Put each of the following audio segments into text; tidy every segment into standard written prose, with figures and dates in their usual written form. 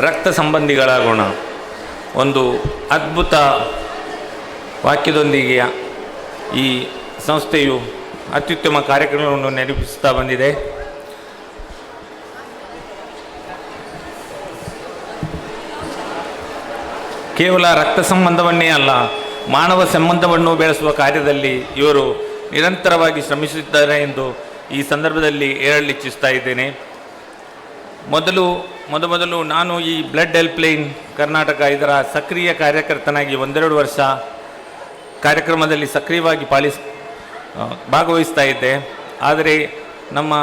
ರಕ್ತ ಸಂಬಂಧಿಗಳಾಗೋಣ ಒಂದು ಅದ್ಭುತ ವಾಕ್ಯದೊಂದಿಗೆ ಈ ಸಂಸ್ಥೆಯು ಅತ್ಯುತ್ತಮ ಕಾರ್ಯಕ್ರಮವನ್ನು ನಡೆಸುತ್ತಾ ಬಂದಿದೆ. ಕೇವಲ ರಕ್ತ ಸಂಬಂಧವನ್ನೇ ಅಲ್ಲ, ಮಾನವ ಸಂಬಂಧವನ್ನು ಬೆಳೆಸುವ ಕಾರ್ಯದಲ್ಲಿ ಇವರು ನಿರಂತರವಾಗಿ ಶ್ರಮಿಸುತ್ತಿದ್ದಾರೆ ಎಂದು ಈ ಸಂದರ್ಭದಲ್ಲಿ ಹೇಳಲಿಚ್ಛಿಸ್ತಾ ಇದ್ದೇನೆ. ಮೊದಲು ನಾನು ಈ ಬ್ಲಡ್ ಹೆಲ್ಪ್ಲೈನ್ ಕರ್ನಾಟಕ ಇದರ ಸಕ್ರಿಯ ಕಾರ್ಯಕರ್ತನಾಗಿ ಒಂದೆರಡು ವರ್ಷ ಕಾರ್ಯಕ್ರಮದಲ್ಲಿ ಸಕ್ರಿಯವಾಗಿ ಭಾಗವಹಿಸ್ತಾ ಇದ್ದೆ. ಆದರೆ ನಮ್ಮ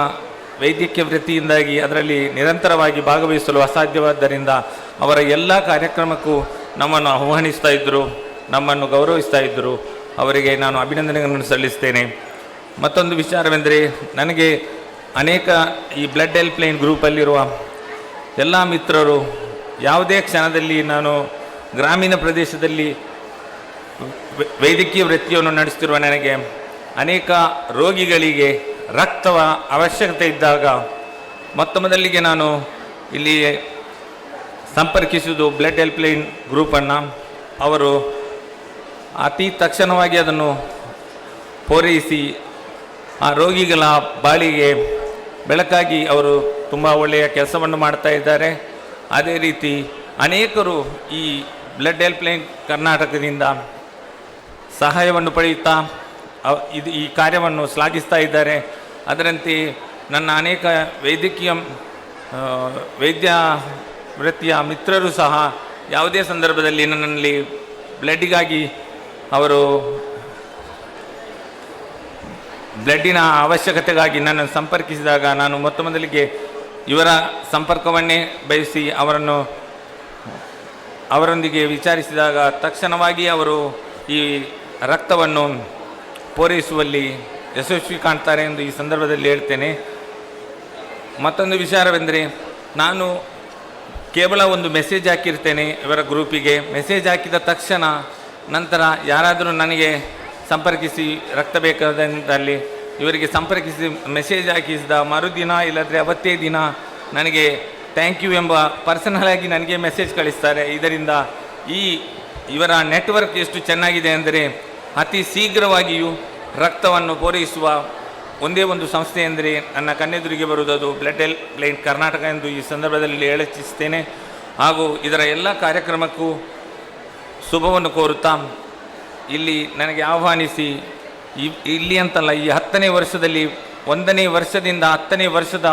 ವೈದ್ಯಕೀಯ ವೃತ್ತಿಯಿಂದಾಗಿ ಅದರಲ್ಲಿ ನಿರಂತರವಾಗಿ ಭಾಗವಹಿಸಲು ಅಸಾಧ್ಯವಾದ್ದರಿಂದ ಅವರ ಎಲ್ಲ ಕಾರ್ಯಕ್ರಮಕ್ಕೂ ನಮ್ಮನ್ನು ಆಹ್ವಾನಿಸ್ತಾ ಇದ್ದರು, ನಮ್ಮನ್ನು ಗೌರವಿಸ್ತಾ ಇದ್ದರು. ಅವರಿಗೆ ನಾನು ಅಭಿನಂದನೆಗಳನ್ನು ಸಲ್ಲಿಸ್ತೇನೆ. ಮತ್ತೊಂದು ವಿಚಾರವೆಂದರೆ, ನನಗೆ ಅನೇಕ ಈ ಬ್ಲಡ್ ಹೆಲ್ಪ್ಲೈನ್ ಗ್ರೂಪಲ್ಲಿರುವ ಎಲ್ಲ ಮಿತ್ರರು ಯಾವುದೇ ಕ್ಷಣದಲ್ಲಿ ನಾನು ಗ್ರಾಮೀಣ ಪ್ರದೇಶದಲ್ಲಿ ವೈದ್ಯಕೀಯ ವೃತ್ತಿಯನ್ನು ನಡೆಸುತ್ತಿರುವ ನನಗೆ ಅನೇಕ ರೋಗಿಗಳಿಗೆ ರಕ್ತವ ಅವಶ್ಯಕತೆ ಇದ್ದಾಗ ಮೊದಲಿಗೆ ನಾನು ಇಲ್ಲಿ ಸಂಪರ್ಕಿಸುವುದು ಬ್ಲಡ್ ಹೆಲ್ಪ್ಲೈನ್ ಗ್ರೂಪನ್ನು. ಅವರು ಅತಿ ತಕ್ಷಣವಾಗಿ ಅದನ್ನು ಪೂರೈಸಿ ಆ ರೋಗಿಗಳ ಬಾಳಿಗೆ ಬೆಳಕಾಗಿ ಅವರು ತುಂಬ ಒಳ್ಳೆಯ ಕೆಲಸವನ್ನು ಮಾಡ್ತಾ ಇದ್ದಾರೆ. ಅದೇ ರೀತಿ ಅನೇಕರು ಈ ಬ್ಲಡ್ ಹೆಲ್ಪ್ಲೈನ್ ಕರ್ನಾಟಕದಿಂದ ಸಹಾಯವನ್ನು ಪಡೆಯುತ್ತಾ ಈ ಕಾರ್ಯವನ್ನು ಶ್ಲಾಘಿಸ್ತಾ ಇದ್ದಾರೆ. ಅದರಂತೆ ನನ್ನ ಅನೇಕ ವೈದ್ಯ ವೃತ್ತಿಯ ಮಿತ್ರರು ಸಹ ಯಾವುದೇ ಸಂದರ್ಭದಲ್ಲಿ ನನ್ನಲ್ಲಿ ಬ್ಲಡ್ಡಿಗಾಗಿ ಅವರು ಬ್ಲಡ್ಡಿನ ಅವಶ್ಯಕತೆಗಾಗಿ ನನ್ನನ್ನು ಸಂಪರ್ಕಿಸಿದಾಗ ನಾನು ಮೊದಲಿಗೆ ಇವರ ಸಂಪರ್ಕವನ್ನೇ ಬಯಸಿ ಅವರೊಂದಿಗೆ ವಿಚಾರಿಸಿದಾಗ ತಕ್ಷಣವಾಗಿ ಅವರು ಈ ರಕ್ತವನ್ನು ಪೂರೈಸುವಲ್ಲಿ ಯಶಸ್ವಿ ಕಾಣ್ತಾರೆ ಎಂದು ಈ ಸಂದರ್ಭದಲ್ಲಿ ಹೇಳ್ತೇನೆ. ಮತ್ತೊಂದು ವಿಚಾರವೆಂದರೆ, ನಾನು ಕೇವಲ ಒಂದು ಮೆಸೇಜ್ ಹಾಕಿರ್ತೇನೆ ಇವರ ಗ್ರೂಪಿಗೆ. ಮೆಸೇಜ್ ಹಾಕಿದ ತಕ್ಷಣ ನಂತರ ಯಾರಾದರೂ ನನಗೆ ಸಂಪರ್ಕಿಸಿ ರಕ್ತ ಬೇಕಾದಲ್ಲಿ ಇವರಿಗೆ ಸಂಪರ್ಕಿಸಿ ಮೆಸೇಜ್ ಹಾಕಿಸಿದ ಮರುದಿನ ಇಲ್ಲದ್ರೆ ಅವತ್ತೇ ದಿನ ನನಗೆ ಥ್ಯಾಂಕ್ ಯು ಎಂಬ ಪರ್ಸನಲ್ ಆಗಿ ನನಗೆ ಮೆಸೇಜ್ ಕಳಿಸ್ತಾರೆ. ಇದರಿಂದ ಇವರ ನೆಟ್ವರ್ಕ್ ಎಷ್ಟು ಚೆನ್ನಾಗಿದೆ ಅಂದರೆ, ಅತಿ ಶೀಘ್ರವಾಗಿಯೂ ರಕ್ತವನ್ನು ಪೂರೈಸುವ ಒಂದೇ ಒಂದು ಸಂಸ್ಥೆ ಎಂದರೆ ನನ್ನ ಕಣ್ಣೆದುರಿಗೆ ಬರುವುದು ಬ್ಲಡ್ ಹೆಲ್ಪ್ಲೈನ್ ಕರ್ನಾಟಕ ಎಂದು ಈ ಸಂದರ್ಭದಲ್ಲಿ ಹೇಳಚ್ಛಿಸ್ತೇನೆ. ಹಾಗೂ ಇದರ ಎಲ್ಲ ಕಾರ್ಯಕ್ರಮಕ್ಕೂ ಶುಭವನ್ನು ಕೋರುತ್ತಾ ಇಲ್ಲಿ ನನಗೆ ಆಹ್ವಾನಿಸಿ ಇಲ್ಲಿ ಅಂತಲ್ಲ, ಈ 10ನೇ ವರ್ಷದಲ್ಲಿ 1ನೇ ವರ್ಷದಿಂದ 10ನೇ ವರ್ಷದ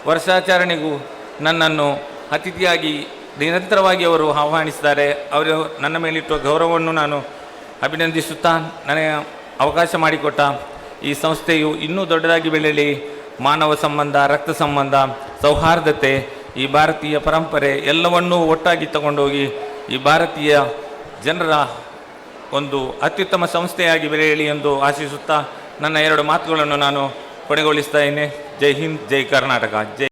ವರ್ಷಾಚರಣೆಗೂ ನನ್ನನ್ನು ಅತಿಥಿಯಾಗಿ ನಿರಂತರವಾಗಿ ಅವರು ಆಹ್ವಾನಿಸಿದ್ದಾರೆ. ಅವರು ನನ್ನ ಮೇಲಿಟ್ಟು ಗೌರವವನ್ನು ನಾನು ಅಭಿನಂದಿಸುತ್ತಾ, ನನಗೆ ಅವಕಾಶ ಮಾಡಿಕೊಟ್ಟ ಈ ಸಂಸ್ಥೆಯು ಇನ್ನೂ ದೊಡ್ಡದಾಗಿ ಬೆಳೆಯಲಿ. ಮಾನವ ಸಂಬಂಧ, ರಕ್ತ ಸಂಬಂಧ, ಸೌಹಾರ್ದತೆ, ಈ ಭಾರತೀಯ ಪರಂಪರೆ ಎಲ್ಲವನ್ನೂ ಒಟ್ಟಾಗಿ ತಗೊಂಡೋಗಿ ಈ ಭಾರತೀಯ ಜನರ ಒಂದು ಅತ್ಯುತ್ತಮ ಸಂಸ್ಥೆಯಾಗಿ ಬೆಳೆಯಲಿ ಎಂದು ಆಶಿಸುತ್ತಾ ನನ್ನ 2 ಮಾತುಗಳನ್ನು ನಾನು ಕೊನೆಗೊಳಿಸ್ತಾ ಇದ್ದೇನೆ. ಜೈ ಹಿಂದ್, ಜೈ ಕರ್ನಾಟಕ, ಜೈ